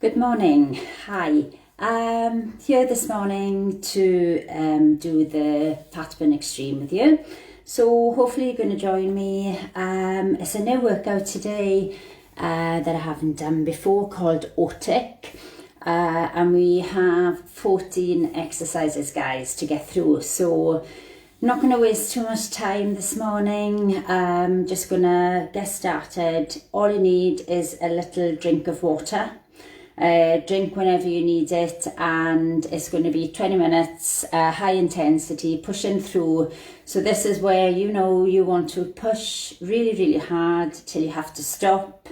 Good morning. Hi. Here this morning to do the Fatburn Extreme with you. So hopefully you're going to join me. It's a new workout today that I haven't done before called Otic. And we have 14 exercises, guys, to get through. So I'm not going to waste too much time this morning. Just going to get started. All you need is a little drink of water. Drink whenever you need it, and it's going to be 20 minutes, high intensity, pushing through. So this is where you want to push really hard till you have to stop,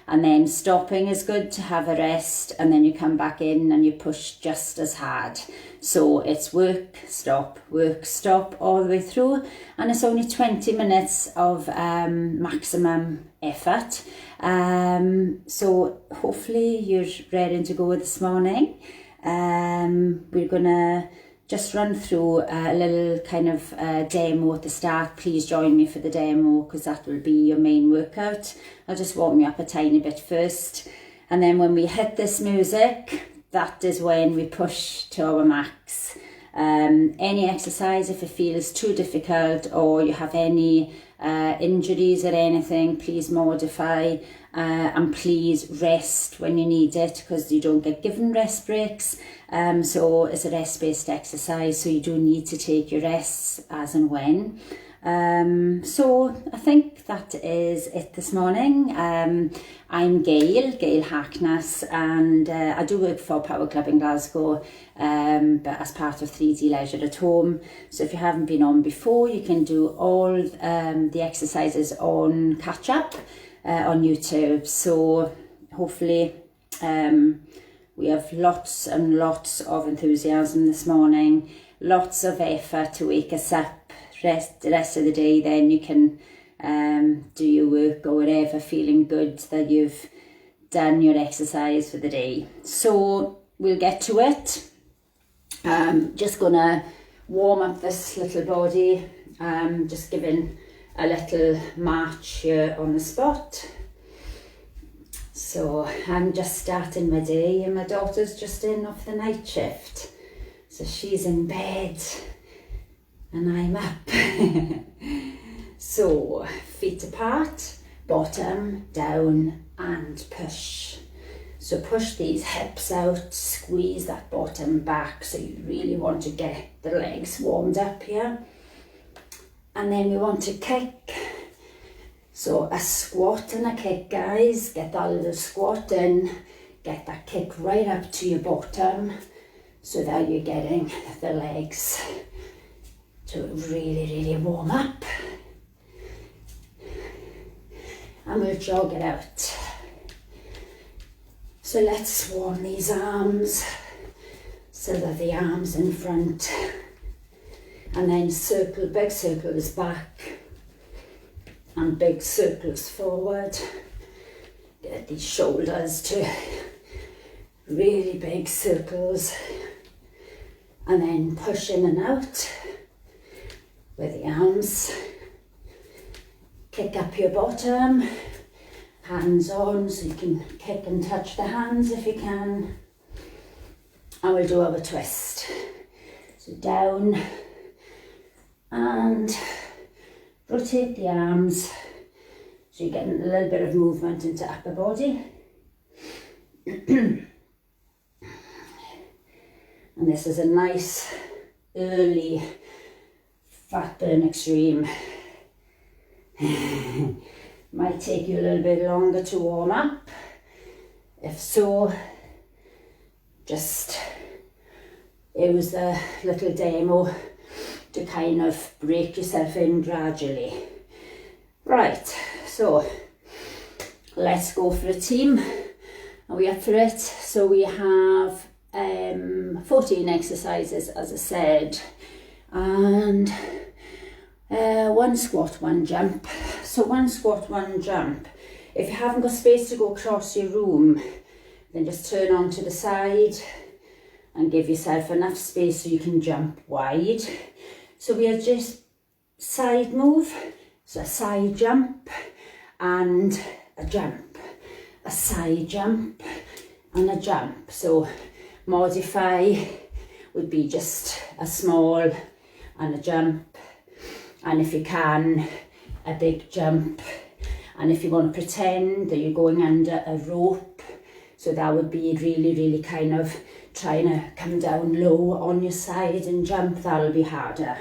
and then stopping is good to have a rest, and then you come back in and you push just as hard. So it's work, stop, all the way through, and it's only 20 minutes of maximum effort. So hopefully you're ready to go this morning. We're gonna just run through a little kind of demo at the start. Please join me for the demo because that will be your main workout. I'll just warm you up a tiny bit first, and then when we hit this music, that is when we push to our max. Any exercise, if it feels too difficult or you have any injuries or anything, please modify, and please rest when you need it because you don't get given rest breaks. So it's a rest-based exercise, so you do need to take your rests as and when. So I think that is it this morning. I'm Gail Harkness, and I do work for Power Club in Glasgow, but as part of 3D Leisure at Home. So if you haven't been on before, you can do all the exercises on catch up on YouTube. So hopefully we have lots and lots of enthusiasm this morning, lots of effort to wake us up. The rest of the day, then you can do your work or whatever, feeling good that you've done your exercise for the day. So we'll get to it. Just gonna warm up this little body, just giving a little march here on the spot. So I'm just starting my day, and my daughter's just in off the night shift, so she's in bed and I'm up. So feet apart, bottom, down and push. So push these hips out, squeeze that bottom back, so you really want to get the legs warmed up here. And then we want to kick. So a squat and a kick, guys. Get that little squat in, get that kick right up to your bottom, so that you're getting the legs to really warm up. And we'll jog it out. So let's warm these arms, so that the arms in front, and then circle, big circles back and big circles forward. Get these shoulders to really big circles, and then push in and out with the arms. Kick up your bottom, hands on, so you can kick and touch the hands if you can. And we'll do our twist. So down and rotate the arms, so you're getting a little bit of movement into upper body. And this is a nice early Fatburn Extreme. Might take you a little bit longer to warm up. If so, just use a little demo to kind of break yourself in gradually. Right, so let's go for a team. Are we up for it? So we have 14 exercises, as I said, and one squat, one jump. So one squat, one jump. If you haven't got space to go across your room, then just turn on to the side and give yourself enough space so you can jump wide. So we'll just side move, so a side jump and a jump, a side jump and a jump. So modify would be just a small and a jump, and if you can, a big jump. And if you want to pretend that you're going under a rope, so that would be really kind of trying to come down low on your side and jump, that'll be harder.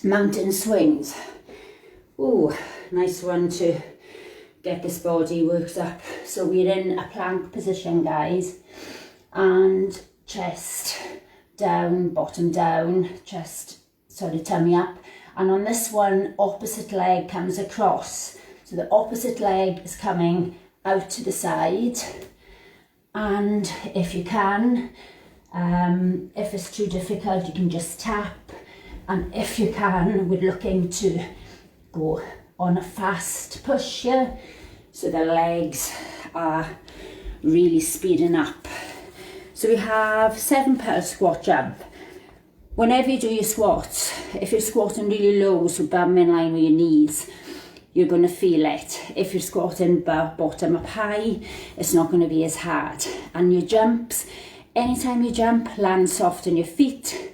Mountain swings. Ooh, nice one to get this body worked up. So we're in a plank position, guys, and chest down, bottom down, chest, sorry, tummy up. And on this one, opposite leg comes across. So the opposite leg is coming out to the side. And if you can, if it's too difficult, you can just tap. And if you can, we're looking to go on a fast push here. So the legs are really speeding up. So we have 7 pulse squat jump. Whenever you do your squats, if you're squatting really low, so bum in line with your knees, you're going to feel it. If you're squatting bottom up high, it's not going to be as hard. And your jumps, anytime you jump, land soft on your feet.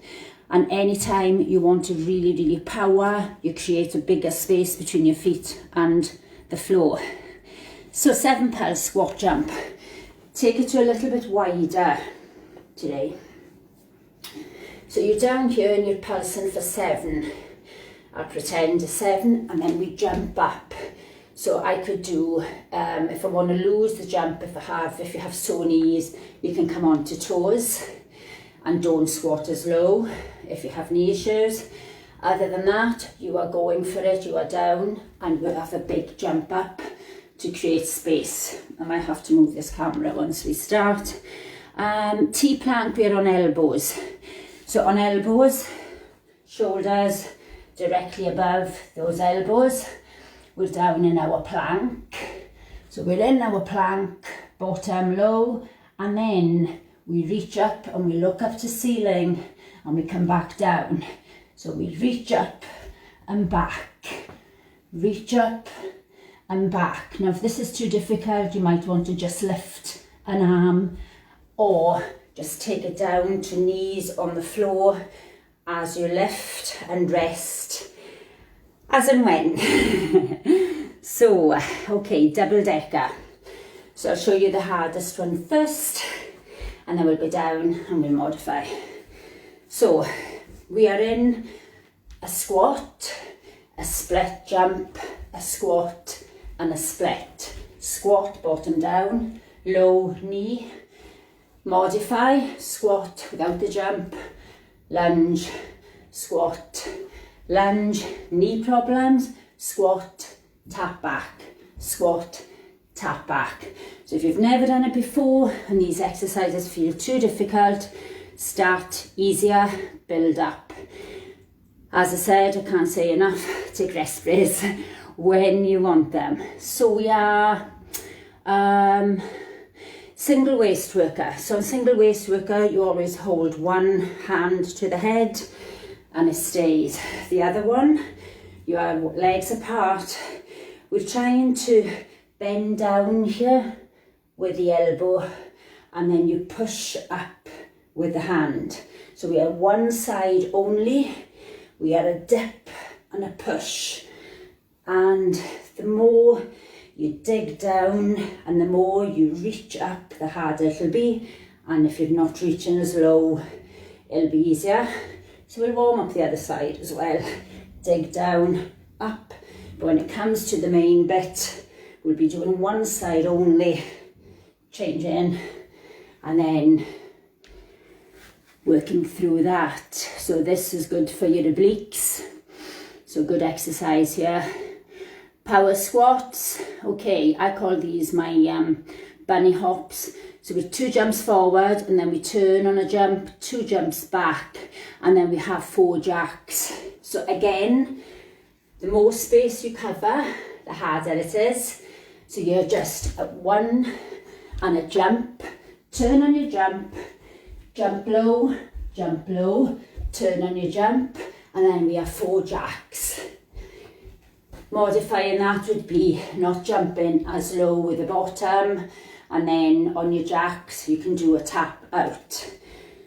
And anytime you want to really power, you create a bigger space between your feet and the floor. So 7 pulse squat jump. Take it to a little bit wider today. So you're down here and you're pulsing for 7. I'll pretend 7, and then we jump up. So I could do, if I want to lose the jump, if you have sore knees, you can come on to toes and don't squat as low if you have knee issues. Other than that, you are going for it, you are down, and you have a big jump up to create space. I might have to move this camera once we start. T-plank, we're on elbows. So on elbows, shoulders directly above those elbows. We're down in our plank. So we're in our plank, bottom low, and then we reach up and we look up to ceiling and we come back down. So we reach up and back, reach up and back. Now if this is too difficult, you might want to just lift an arm or just take it down to knees on the floor as you lift and rest as and when. So, okay, double decker. So I'll show you the hardest one first, and then we'll go down and we'll modify. So we are in a squat, a split jump, a squat and a split. Squat, bottom down, low knee. Modify, squat without the jump, lunge, squat, lunge, knee problems, squat, tap back, squat, tap back. So if you've never done it before and these exercises feel too difficult, start easier, build up. As I said, I can't say enough, take rest breaks when you want them. So we are single waist worker. So in single waist worker, you always hold one hand to the head and it stays. The other one, your legs apart. We're trying to bend down here with the elbow and then you push up with the hand. So we are one side only. We are a dip and a push. And the more you dig down and the more you reach up, the harder it'll be. And if you're not reaching as low, it'll be easier. So we'll warm up the other side as well. Dig down, up. But when it comes to the main bit, we'll be doing one side only, changing, and then working through that. So this is good for your obliques. So good exercise here. Power squats. Okay, I call these my bunny hops. So with 2 jumps forward and then we turn on a jump, 2 jumps back, and then we have 4 jacks. So again, the more space you cover, the harder it is. So you're just at 1 and a jump, turn on your jump, jump low, turn on your jump, and then we have 4 jacks. Modifying that would be not jumping as low with the bottom and then on your jacks you can do a tap out.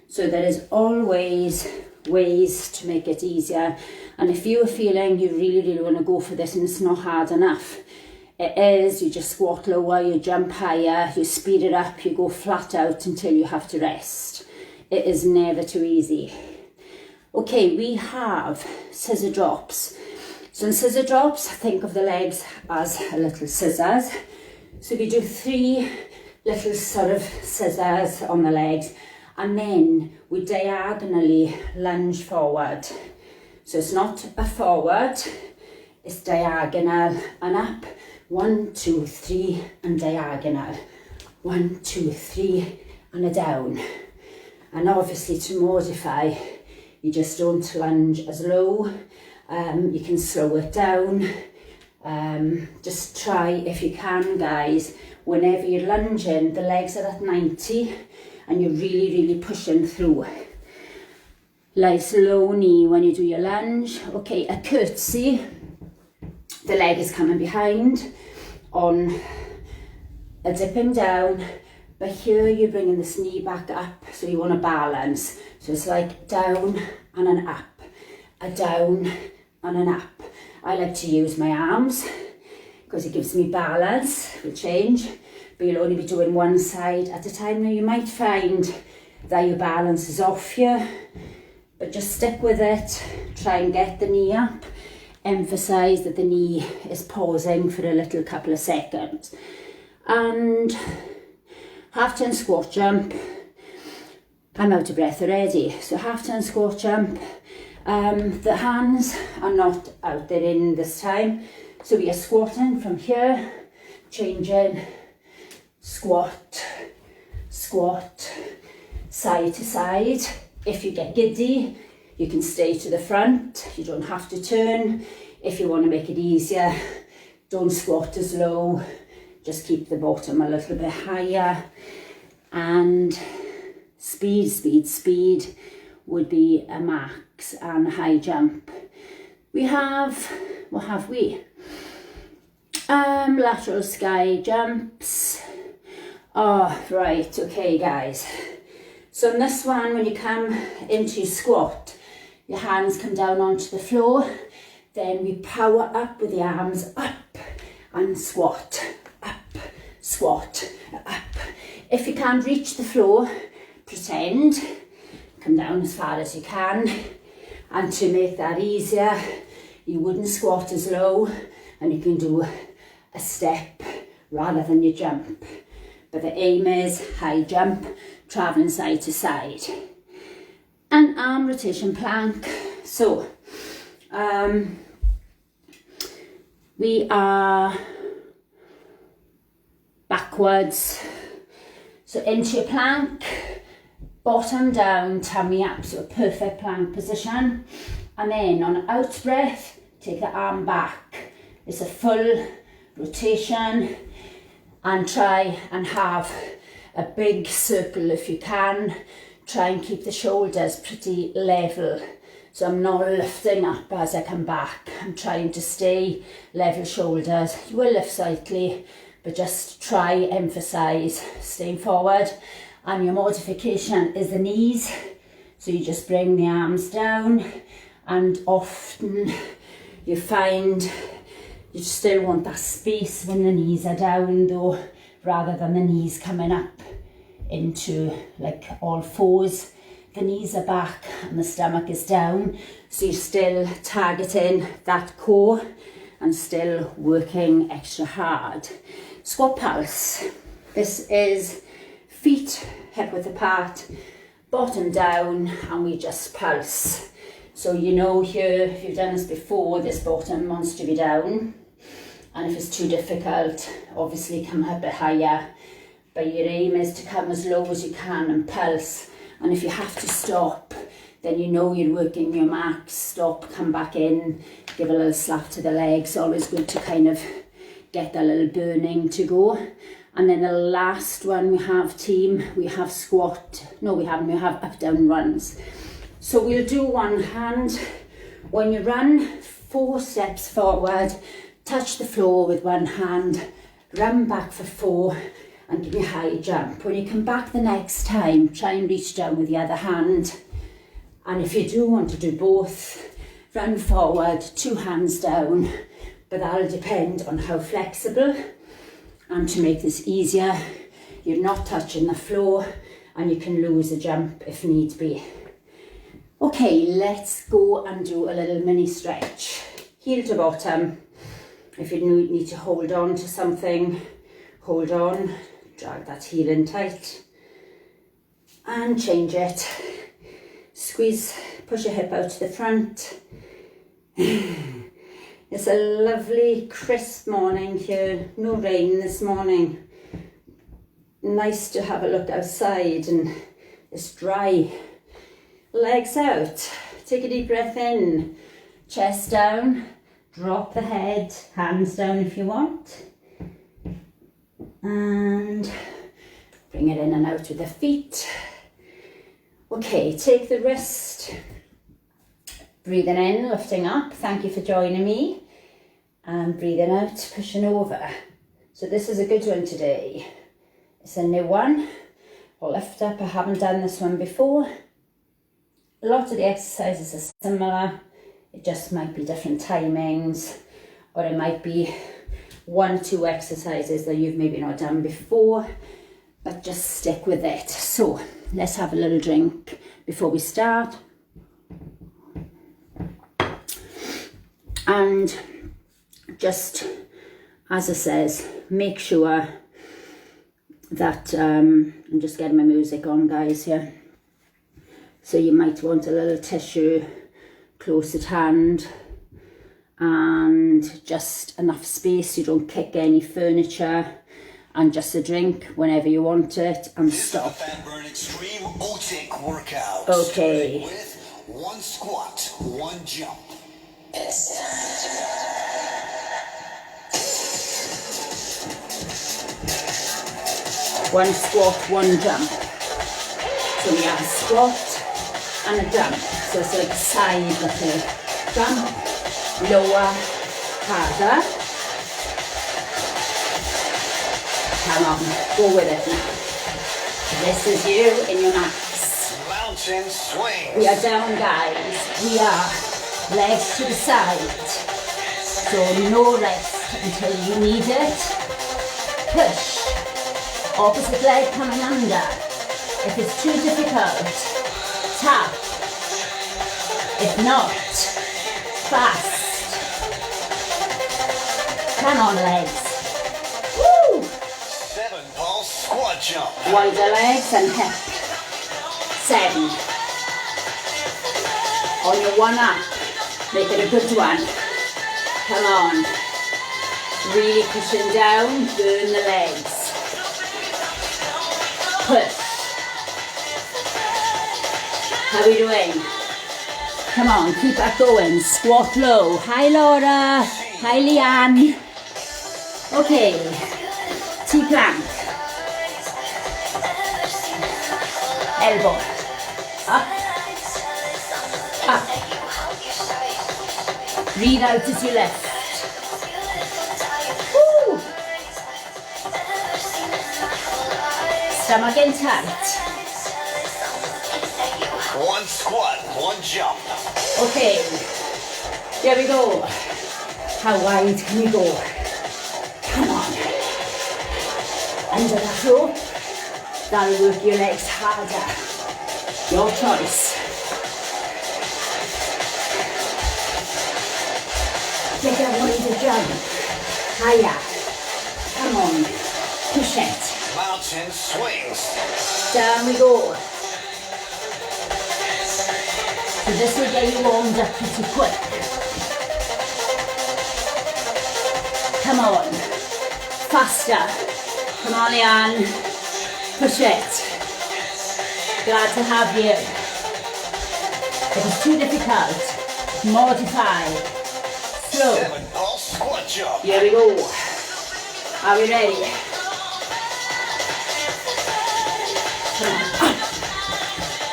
So there is always ways to make it easier, and if you are feeling you really want to go for this and it's not hard enough, it is, you just squat lower, you jump higher, you speed it up, you go flat out until you have to rest. It is never too easy. Okay, we have scissor drops. So in scissor drops, think of the legs as a little scissors. So we do 3 little sort of scissors on the legs, and then we diagonally lunge forward. So it's not a forward, it's diagonal and up. 1, 2, 3 and diagonal. 1, 2, 3 and a down. And obviously to modify, you just don't lunge as low. You can slow it down. Just try, if you can, guys, whenever you're lunging, the legs are at 90 and you're really pushing through. Nice low knee when you do your lunge. Okay, a curtsy. The leg is coming behind on a dipping down, but here you're bringing this knee back up, so you want to balance. So it's like down and an up, a down and an up. I like to use my arms because it gives me balance. We'll change, but you'll only be doing one side at a time. Now you might find that your balance is off here, but just stick with it. Try and get the knee up. Emphasize that the knee is pausing for a little couple of seconds. And half turn squat jump. I'm out of breath already. So half turn squat jump. The hands are not out, they're in this time. So we are squatting from here, changing, squat, squat, side to side. If you get giddy, you can stay to the front, you don't have to turn. If you want to make it easier, don't squat as low, just keep the bottom a little bit higher. And speed would be a max and high jump. We have, what have we? Lateral sky jumps. Oh, right, okay guys. So in this one, when you come into your squat, your hands come down onto the floor, then we power up with the arms up and squat, up, squat, up. If you can't reach the floor, pretend, come down as far as you can. And to make that easier, you wouldn't squat as low and you can do a step rather than your jump. But the aim is high jump, traveling side to side. And arm rotation plank. So we are backwards. So into your plank, bottom down, tummy up. So a perfect plank position. And then on an out breath, take the arm back. It's a full rotation. And try and have a big circle if you can. Try and keep the shoulders pretty level. So I'm not lifting up as I come back. I'm trying to stay level shoulders. You will lift slightly, but just try, emphasize, staying forward. And your modification is the knees. So you just bring the arms down, and often you find you still want that space when the knees are down though, rather than the knees coming up into like all fours. The knees are back and the stomach is down, so you're still targeting that core and still working extra hard. Squat pulse. This is feet hip width apart, bottom down, and we just pulse. So you know here, if you've done this before, this bottom wants to be down, and if it's too difficult, obviously come a bit higher. But your aim is to come as low as you can and pulse. And if you have to stop, then you know you're working your max. Stop, come back in, give a little slap to the legs. Always good to kind of get that little burning to go. And then the last one we have team, we have squat. No, we haven't, we have up down runs. So we'll do one hand. When you run, 4 steps forward, touch the floor with one hand, run back for 4, and give me a high jump. When you come back the next time, try and reach down with the other hand. And if you do want to do both, run forward, 2 hands down, but that'll depend on how flexible. And to make this easier, you're not touching the floor and you can lose a jump if need be. Okay, let's go and do a little mini stretch. Heel to bottom. If you need to hold on to something, hold on, drag that heel in tight and change it. Squeeze, push your hip out to the front. It's a lovely crisp morning here, no rain this morning. Nice to have a look outside and it's dry. Legs out, take a deep breath in, chest down, drop the head, hands down if you want. And bring it in and out with the feet. Okay, take the wrist, breathing in, lifting up, thank you for joining me, and breathing out, pushing over. So this is a good one today. It's a new one. I'll lift up, I haven't done this one before. A lot of the exercises are similar, it just might be different timings, or it might be 1 or 2 exercises that you've maybe not done before, but just stick with it. So let's have a little drink before we start. And just, as it says, make sure that, I'm just getting my music on, guys, here. So you might want a little tissue close at hand and just enough space, you don't kick any furniture, and just a drink whenever you want it, and stop. This is the Fatburn Extreme O-Tick workout. Okay. With 1 squat, 1 jump. It's time. 1 squat, 1 jump. So we have a squat and a jump. So it's like side little jump, lower, harder. Come on, go with it now. This is you in your max. Mountain swings. We are down, guys. We are legs to the side. So no rest until you need it. Push. Opposite leg coming under. If it's too difficult, tap. If not, fast. Come on, legs. Woo! 7 pulse squat jump. Wider legs and hip. 7. On your 1 up, make it a good one. Come on. Really pushing down, burn the legs. Push. How are we doing? Come on, keep that going. Squat low. Hi Laura. Hi Leanne. Okay. T-plank. Elbow. Up. Up. Breathe out as you lift. Woo. Stomach in tight. 1 squat, 1 jump. Okay, here we go. How wide can we go? Come on. Under that rope. That'll work your legs harder. Your choice. Take a wider jump. Higher. Come on. Push it. Mountain swings. Down we go. So this will get you warmed up pretty quick. Come on. Faster. Come on, Leanne. Push it. Glad to have you. If it's too difficult, modify. Slow. 7 pulse squat jump. Here we go. Are we ready? Come on.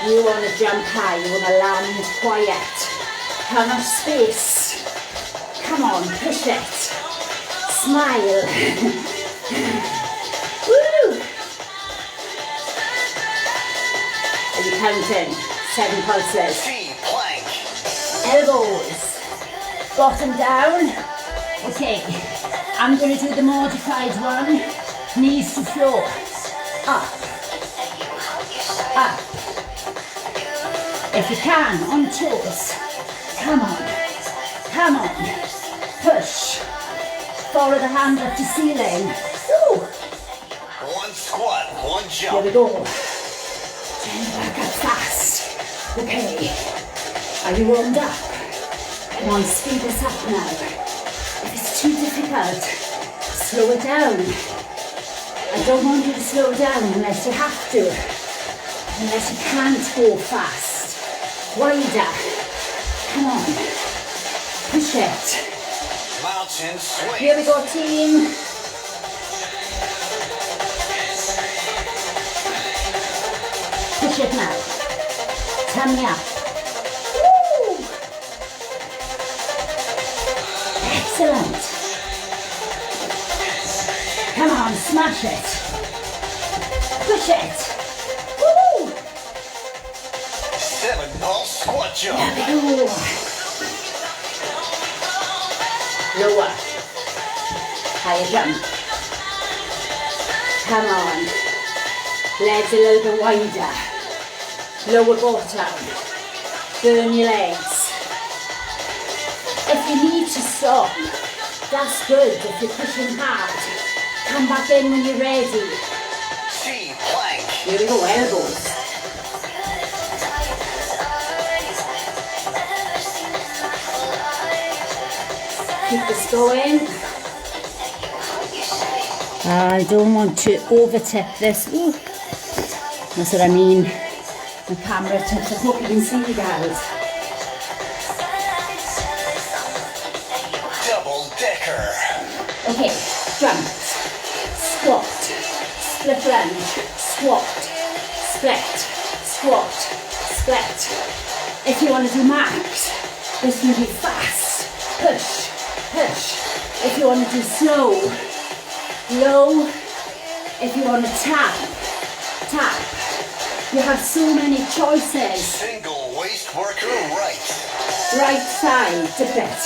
You want to jump high, you want to land quiet. How much space? Come on, push it. Smile. Woo! counting. 7 pulses. T plank. Elbows, bottom down. Okay, I'm going to do the modified one. Knees to floor. Up, up. If you can, on toes. Come on, come on. Push. Follow the hand up to ceiling. Woo. 1 squat, 1 Here jump. we go. Turn back up fast. Okay. Are you warmed up? Come on, speed this up now. If it's too difficult, slow it down. I don't want you to slow down unless you have to. Unless you can't go fast. Wider. Come on. Push it. Mountain swing. Here we go, team. Push it now. Tummy up. Woo! Excellent. Come on, smash it. Push it. Woo! 7 pulse squat jump. There we go. Lower. Higher jump. Come on. Legs a little bit wider. Lower bottom. Burn your legs. If you need to stop, that's good. If you're pushing hard, come back in when you're ready. T plank. Here we go, elbows. Keep this going. I don't want to overtip this. Ooh. That's what I mean. The camera tips. I hope you can see you guys. Double decker. Okay, jump, squat, split lunge, squat, split, squat, split. If you want to do max, this will be fast. Push, push. If you want to do slow, low. If you want to tap, tap. You have so many choices. Single waist worker right. Right side, dip it.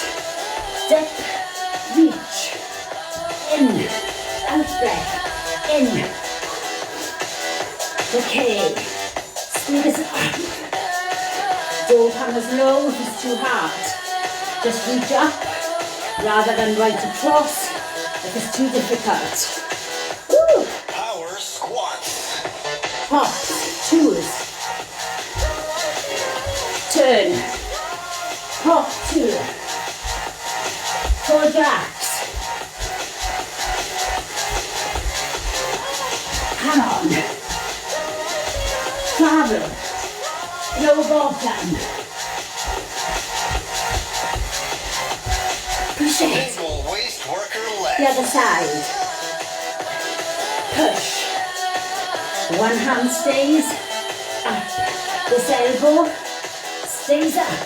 Dip, reach. In, out breath, in. Okay, speed this up. Don't come as low if it's too hard. Just reach up rather than right across if it's too difficult. Woo! Power squats. Hops, twos. Turn. Hop, two. 4 jacks. Come on. Travel. Lower bottom. Push it. Single waist worker The left. other side. Push. One hand stays up. This elbow stays up.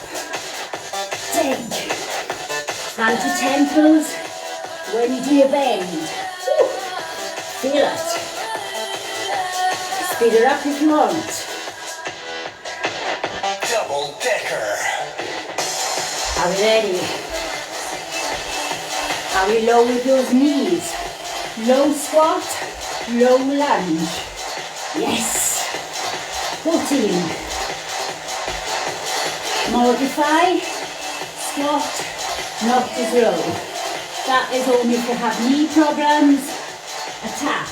Take. Hand to temples when you do your bend. Woo. Feel it. Speed it up if you want. Double decker. Are we ready? Are we low with those knees? Low squat, low lunge. Yes. 14. Modify. Squat, not as low. That is only if you have knee problems. A tap.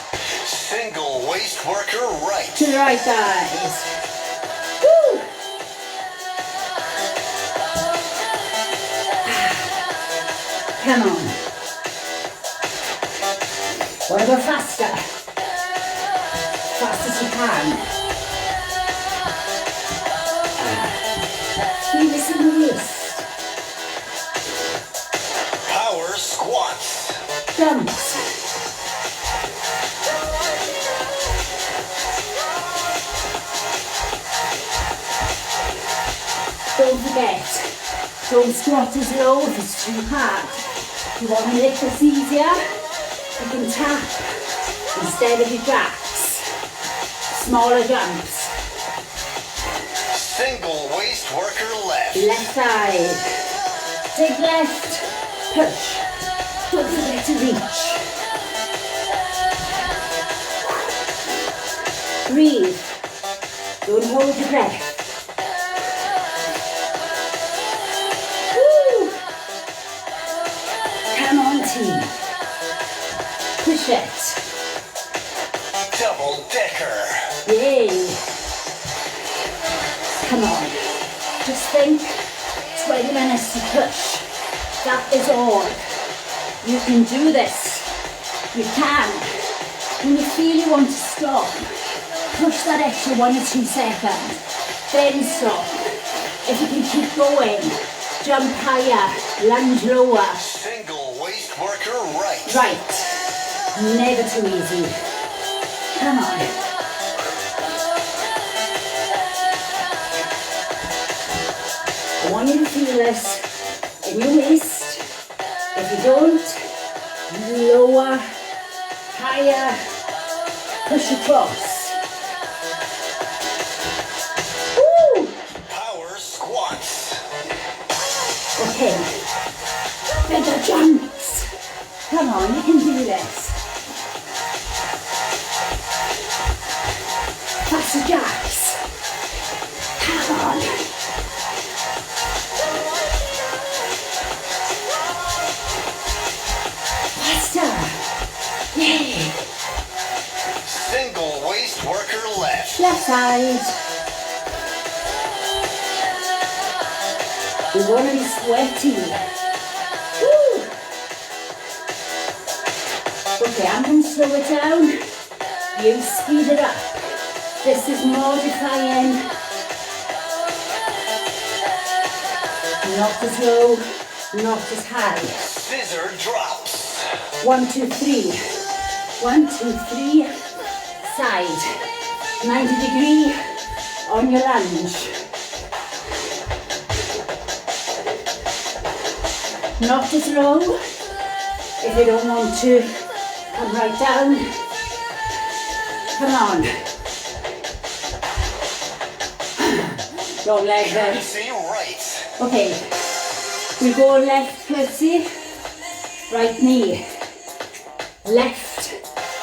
Single waist worker right. To the right, guys. Woo! Come on. Want to go faster? Fast as you can. Feel this in the wrist. Power squats. Jumps. Don't forget, don't squat as low if it's too hard. If you want to make this easier, you can tap instead of your jacks. Smaller jumps. Single waist worker left. Left side. Dig left. Push. Don't forget to reach. Breathe. Don't hold your breath. Woo. Come on, team. Push it. Double decker. Yay. Come on. Just think 20 minutes to push. That is all. You can do this. You can. When you feel you want to stop, push that extra 1 or 2 seconds. Then stop. If you can keep going, jump higher, lunge lower. Single waist worker right. Right. Never too easy. Come on. I want you to feel this in your waist. If you don't, lower, higher, push across. Woo! Power squats. Okay. Bigger jumps. Come on, you can do this. Faster jacks. Come on. Faster. Yay. Single waist worker left. Left side. We want to be sweaty. Woo. Okay, I'm going to slow it down. You speed it up. This is modifying. Not as low, not as high. Scissor drops. 1, 2, 3. 1, 2, 3. Side. 90 degree on your lunge. Not as low. If you don't want to, come right down. Come on. Wrong leg there. Curtsy right. Okay. We go left curtsy, right knee. Left,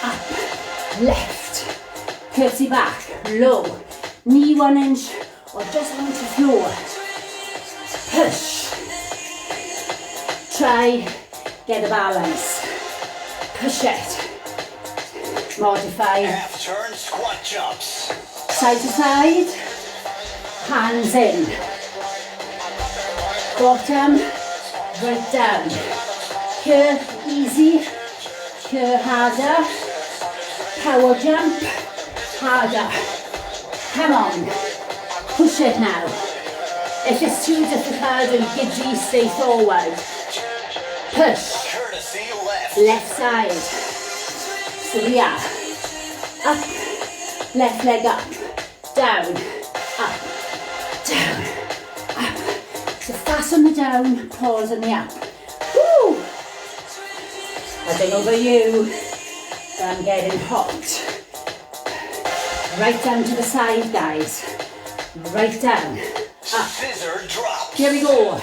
up, left. Curtsy back, low. Knee 1 inch or just onto the floor. Push. Try, get the balance. Push it. Modify. Half turn squat jumps. Side to side. Hands in. Bottom, right down. Here, easy. Here, harder. Power jump. Harder. Come on. Push it now. If it's too difficult and gidgy, stay forward. Push. Courtesy left. Left side. So we are up, left leg up, down, up, down, up. So fast on the down, pause on the up. Woo! I don't know about you, but I'm getting hot. Right down to the side, guys. Right down, up. Scissor drops. Here we go.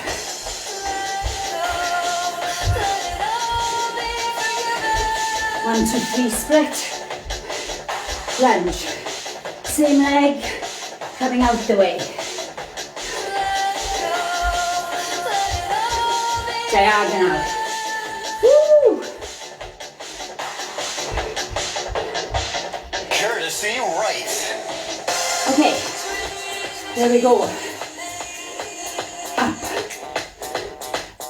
One, 2, 3, split. Lunge. Same leg, coming out the way. Diagonal. Woo! Courtesy right. Okay, there we go. Up.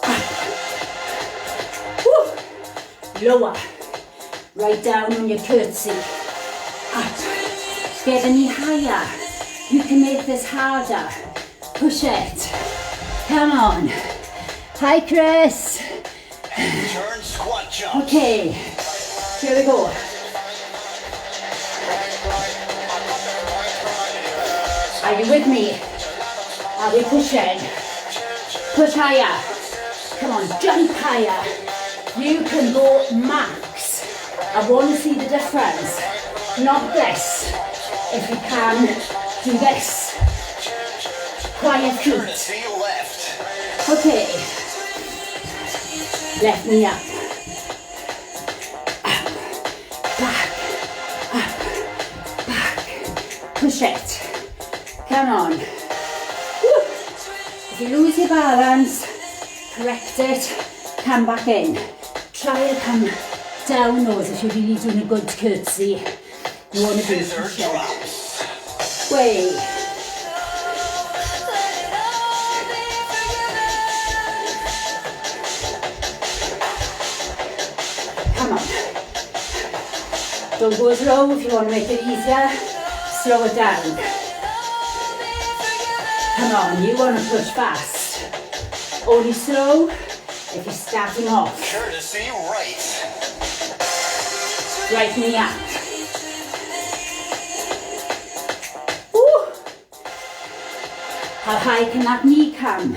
Up. Woo! Lower. Right down on your curtsy. Up. Get the knee higher. You can make this harder. Push it. Come on. Hi, Chris. Turn squat jump. Okay. Here we go. Are you with me? Are we pushing? Push higher. Come on, jump higher. You can go max. I want to see the difference. Not this. If you can, do this. quiet feet. Courtesy left. Okay, left knee up, back, push it, come on. Woo. If you lose your balance, correct it, come back in. Try to come down those if you're really doing a good curtsy. You want to do Scissor push it. drops. Way. Come on. Don't go as low if you want to make it easier. Slow it down. Come on, you want to push fast. Only slow if you're starting off. Courtesy right. Right knee up. Ooh. How high can that knee come?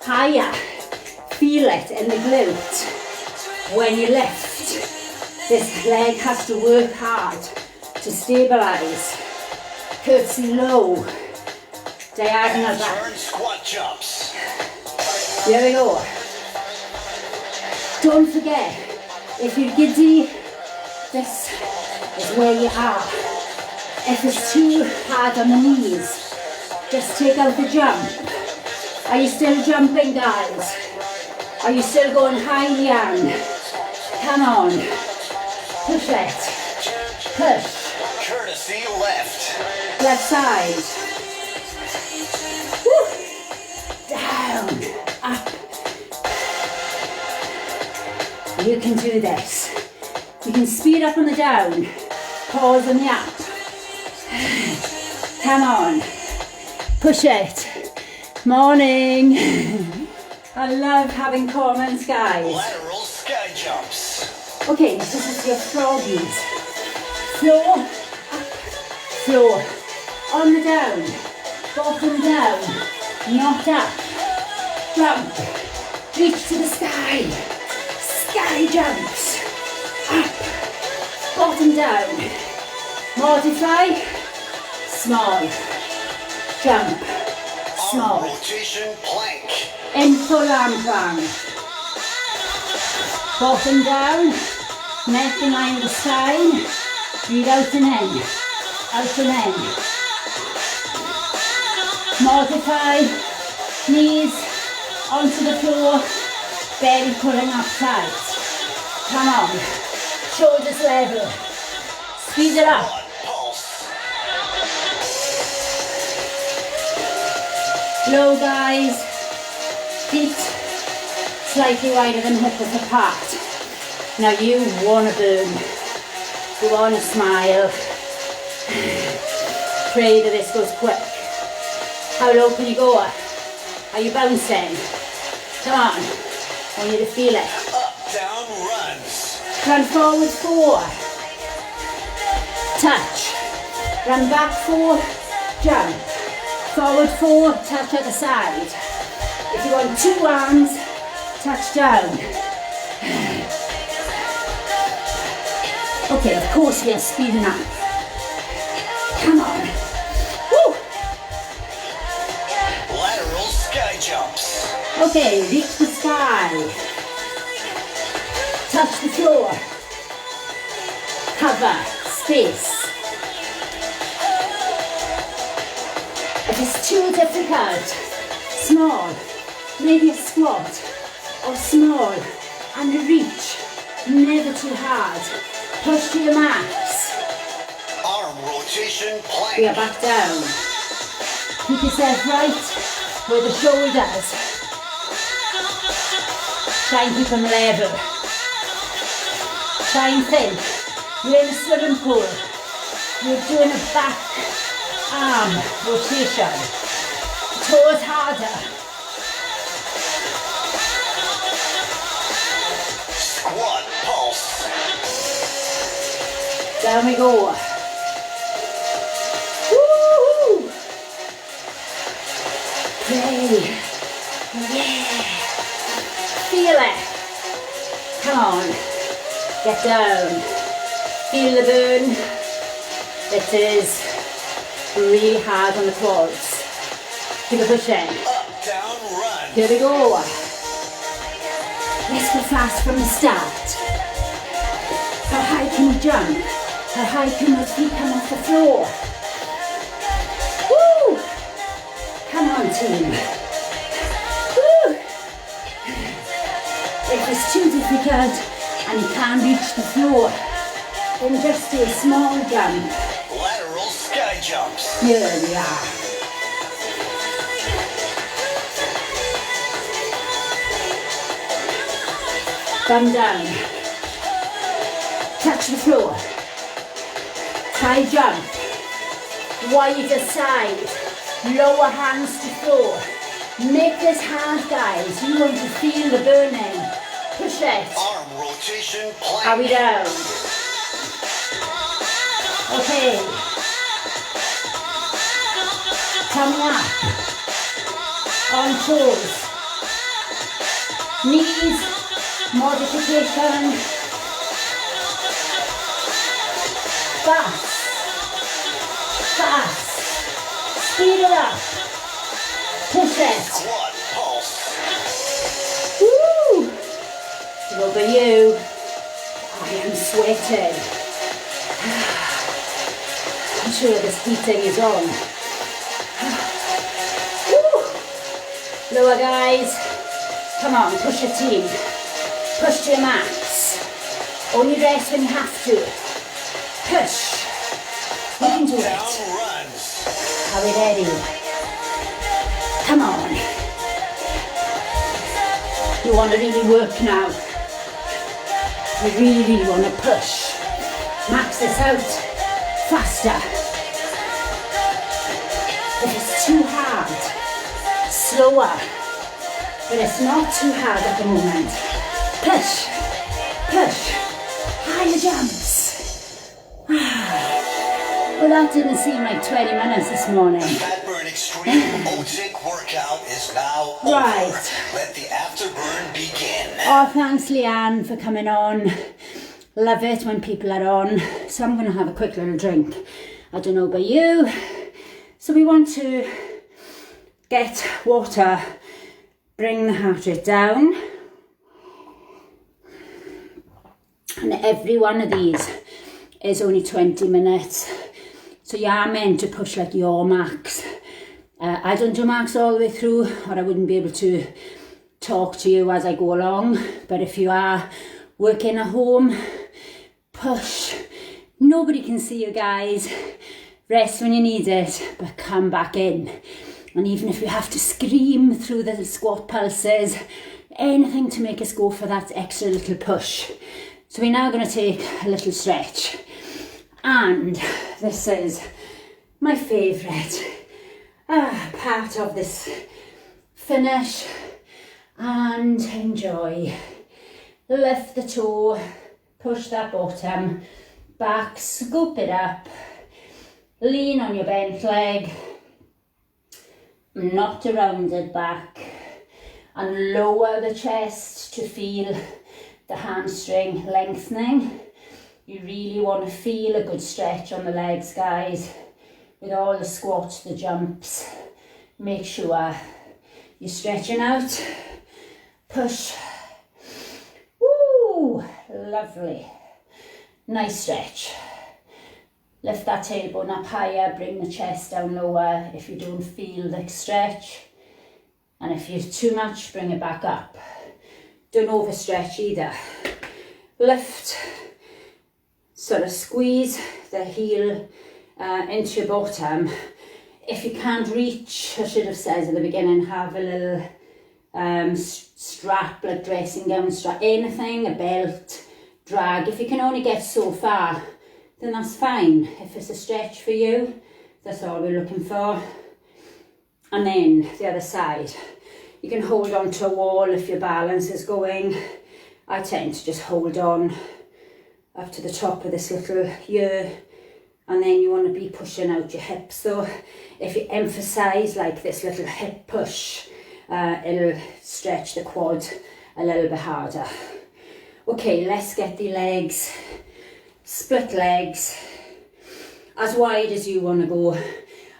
Higher. Feel it in the glute. When you lift, this leg has to work hard to stabilize. Curtsy low. Diagonal back. Turn squat jumps. Here we go. Don't forget, if you're giddy, this is where you are. If it's too hard on the knees, just take out the jump. Are you still jumping, guys? Are you still going high, Leanne? Come on. Push it. Push. Courtesy left. Left side. Woo. Down. Up. You can do this. You can speed up on the down. Pause on the up. Come on. Push it. Morning. I love having comments, guys. Lateral sky jumps. Okay, this is your froggies. Floor, up, floor. On the down, bottom down, not up. Jump, reach to the sky. Sky jumps. Up, bottom down. Multiply, small. Jump, Arm small. rotation plank. In full arm plank. Bottom down, neck in line with the spine, breathe out and in, out and in. Multiply, knees onto the floor, belly pulling up tight. Come on, shoulders level, squeeze it up. Quad pulse. Low, guys, feet slightly wider than hip width apart. Now you want to burn, you want to smile. Pray that this goes quick. How low can you go? Are you bouncing? Come on, I want you to feel it. Up, down runs. Run forward 4. Touch. Run back 4. Jump. Forward 4. Touch at the side. If you want 2 arms, touch down. Okay, of course we are speeding up. Come on. Woo! Lateral sky jumps. Okay, reach the sky. Touch the floor. Cover, space. If it's too difficult, small, maybe a squat, or small, and a reach, never too hard. Push to your max. Arm rotation plank. We are back down. Keep yourself right with the shoulders. Try and keep them level. Try and think. You're in a swimming pool. You're doing a back arm rotation. Toes harder. Squat pulse. Down we go. Woo! Play. Yeah. Feel it. Come on. Get down. Feel the burn. It is really hard on the quads. Keep it pushing. Up, down, run. Here we go. Let's go fast from the start. How high can you jump? How high can those feet come off the floor? Woo! Come on, team. Woo! If it's too difficult and you can't reach the floor, then just do a small jump. Lateral sky jumps. Here we are. Thumb down. Touch the floor. High jump. Wide side. Lower hands to floor. Make this hard, guys. You want to feel the burning. Push it. Arm rotation plank. Are we down? Okay. Coming up. On toes. Knees. Modification. Fast. Fast. Speed it up. Push it. Squat pulse. Woo! Over you. I am sweating. I'm sure this heating is on. Woo! Lower, guys. Come on, push your team. Push to your max. Only rest when you have to. Push. You can do Down it. runs. Are we ready? Come on. You want to really work now. You really want to push. Max this out. Faster. If it's too hard, slower. But it's not too hard at the moment. Push. Push. Higher jumps. Well, that didn't seem like 20 minutes this morning. Fatburn Extreme Otic workout is now over. Right. Let the afterburn begin. Oh, thanks, Leanne, for coming on. Love it when people are on. So I'm going to have a quick little drink. I don't know about you. So we want to get water, bring the heart rate down. And every one of these is only 20 minutes. So you are meant to push like your max. I don't do max all the way through, or I wouldn't be able to talk to you as I go along. But if you are working at home, push. Nobody can see you, guys. Rest when you need it, but come back in. And even if you have to scream through the squat pulses, anything to make us go for that extra little push. So we're now going to take a little stretch. And this is my favourite part of this finish. And enjoy. Lift the toe, push that bottom back, scoop it up, lean on your bent leg, not a rounded back, and lower the chest to feel the hamstring lengthening. You really want to feel a good stretch on the legs, guys, with all the squats, the jumps. Make sure you're stretching out. Push. Woo! Lovely. Nice stretch. Lift that tailbone up higher, bring the chest down lower if you don't feel the stretch. And if you're too much, bring it back up. Don't overstretch either. Lift. Sort of squeeze the heel into your bottom. If you can't reach, I should have said at the beginning, have a little strap, like dressing gown strap, anything, a belt, drag. If you can only get so far, then that's fine. If it's a stretch for you, that's all we're looking for. And then the other side, you can hold on to a wall if your balance is going. I tend to just hold on up to the top of this little ear, and then you want to be pushing out your hips. So if you emphasize like this little hip push, it'll stretch the quad a little bit harder. Okay, let's get the legs, split legs, as wide as you want to go.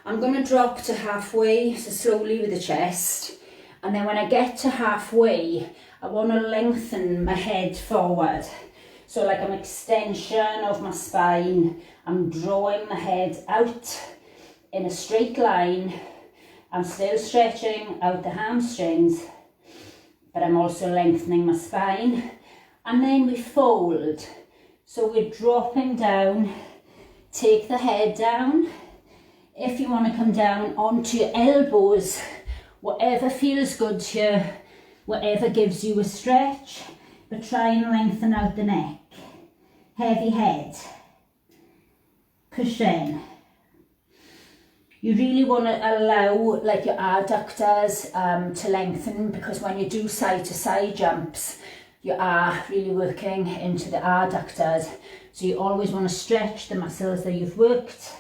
I'm going to drop to halfway, so slowly with the chest. And then when I get to halfway, I want to lengthen my head forward. So like an extension of my spine, I'm drawing the head out in a straight line. I'm still stretching out the hamstrings, but I'm also lengthening my spine. And then we fold. So we're dropping down, take the head down. If you want to come down onto your elbows, whatever feels good here, whatever gives you a stretch, but try and lengthen out the neck. Heavy head. Push in. You really want to allow like your adductors to lengthen, because when you do side to side jumps, you are really working into the adductors. So you always want to stretch the muscles that you've worked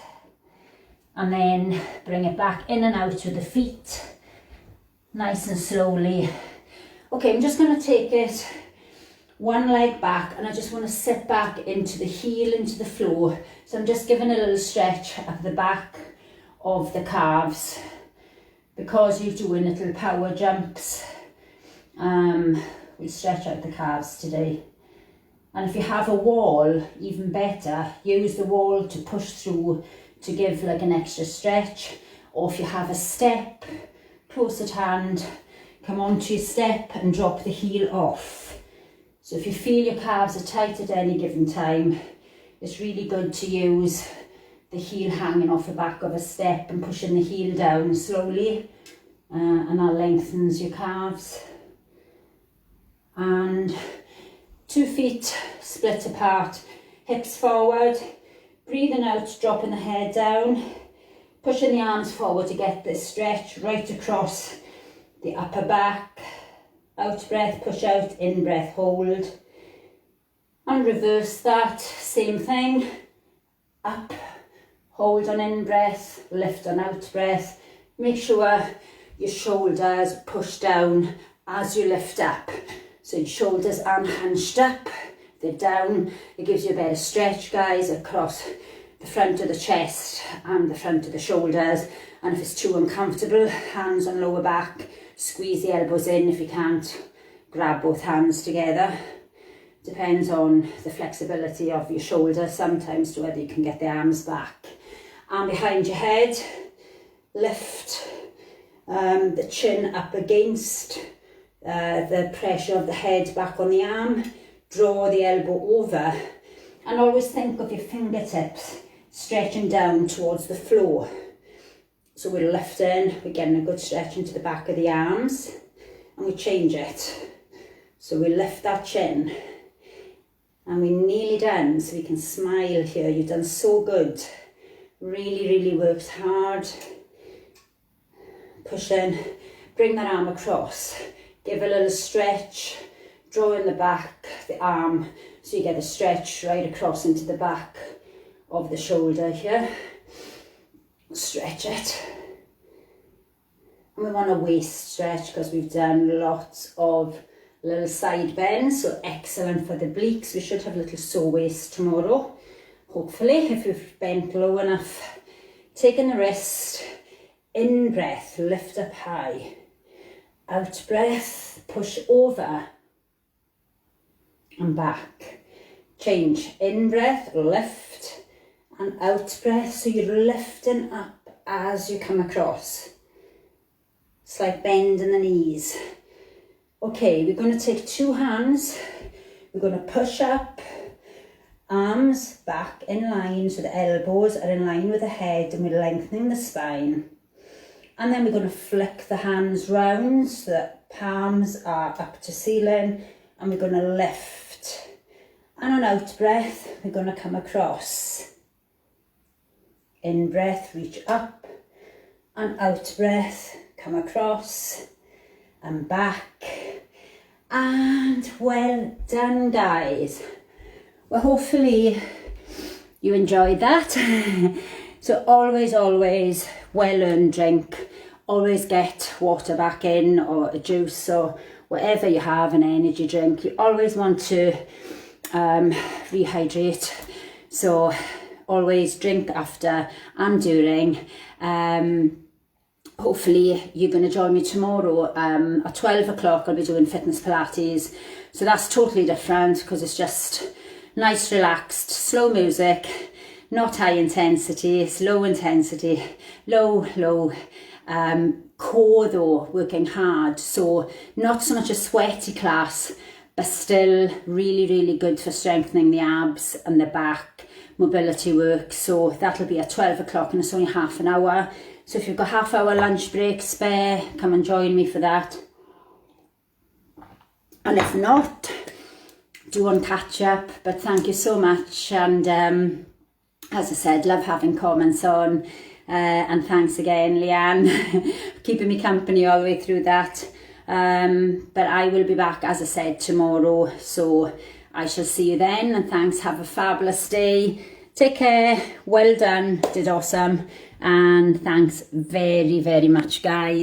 and then bring it back in and out with the feet, nice and slowly. Okay, I'm just going to take it one leg back, and I just want to sit back into the heel, into the floor. So I'm just giving a little stretch at the back of the calves, because you're doing little power jumps. We'll stretch out the calves today. And if you have a wall, even better, use the wall to push through to give like an extra stretch. Or if you have a step close at hand, come onto your step and drop the heel off. So if you feel your calves are tight at any given time, it's really good to use the heel hanging off the back of a step and pushing the heel down slowly, and that lengthens your calves. And 2 feet split apart, hips forward, breathing out, dropping the head down, pushing the arms forward to get this stretch right across the upper back. Out breath, push out, in breath, hold. And reverse that, same thing. Up, hold on in breath, lift on out breath. Make sure your shoulders push down as you lift up. So your shoulders aren't hunched up, they're down. It gives you a better stretch, guys, across the front of the chest and the front of the shoulders. And if it's too uncomfortable, hands on lower back, squeeze the elbows in. If you can't, grab both hands together. Depends on the flexibility of your shoulders sometimes to whether you can get the arms back. And behind your head, lift the chin up against the pressure of the head back on the arm. Draw the elbow over, and always think of your fingertips stretching down towards the floor. So we're lifting, we're getting a good stretch into the back of the arms, and we change it. So we lift that chin, and we're nearly done, so we can smile here. You've done so good. Really, really worked hard. Push in, bring that arm across, give a little stretch, draw in the back, the arm, so you get a stretch right across into the back of the shoulder here. Stretch it. And we want a waist stretch because we've done lots of little side bends, so excellent for the obliques. We should have a little sore waist tomorrow, hopefully, if we've bent low enough. Taking the wrist, in breath, lift up high. Out breath, push over and back. Change, in breath, lift, and out breath, so you're lifting up as you come across. Slight bend in the knees. Okay, we're going to take 2 hands, we're going to push up, arms back in line, so the elbows are in line with the head, and we're lengthening the spine. And then we're going to flick the hands round so that palms are up to ceiling, and we're going to lift. And on out breath, we're going to come across. In breath, reach up, and out breath, come across and back. And well done, guys. Well, hopefully you enjoyed that. So always, well-earned drink. Always get water back in, or a juice, or whatever you have, an energy drink. You always want to rehydrate. So always drink after and during. Hopefully you're going to join me tomorrow at 12 o'clock. I'll be doing fitness Pilates, so that's totally different because it's just nice, relaxed, slow music, not high intensity, it's low intensity, low core though, working hard, so not so much a sweaty class, but still really good for strengthening the abs and the back, mobility work. So that'll be at 12 o'clock and it's only half an hour. So if you've got half-hour lunch break spare, come and join me for that. And if not, do want to catch up. But thank you so much. And as I said, love having comments on. And thanks again, Leanne, keeping me company all the way through that. But I will be back, as I said, tomorrow. So I shall see you then. And thanks. Have a fabulous day. Take care. Well done. Did awesome. And thanks very much, guys.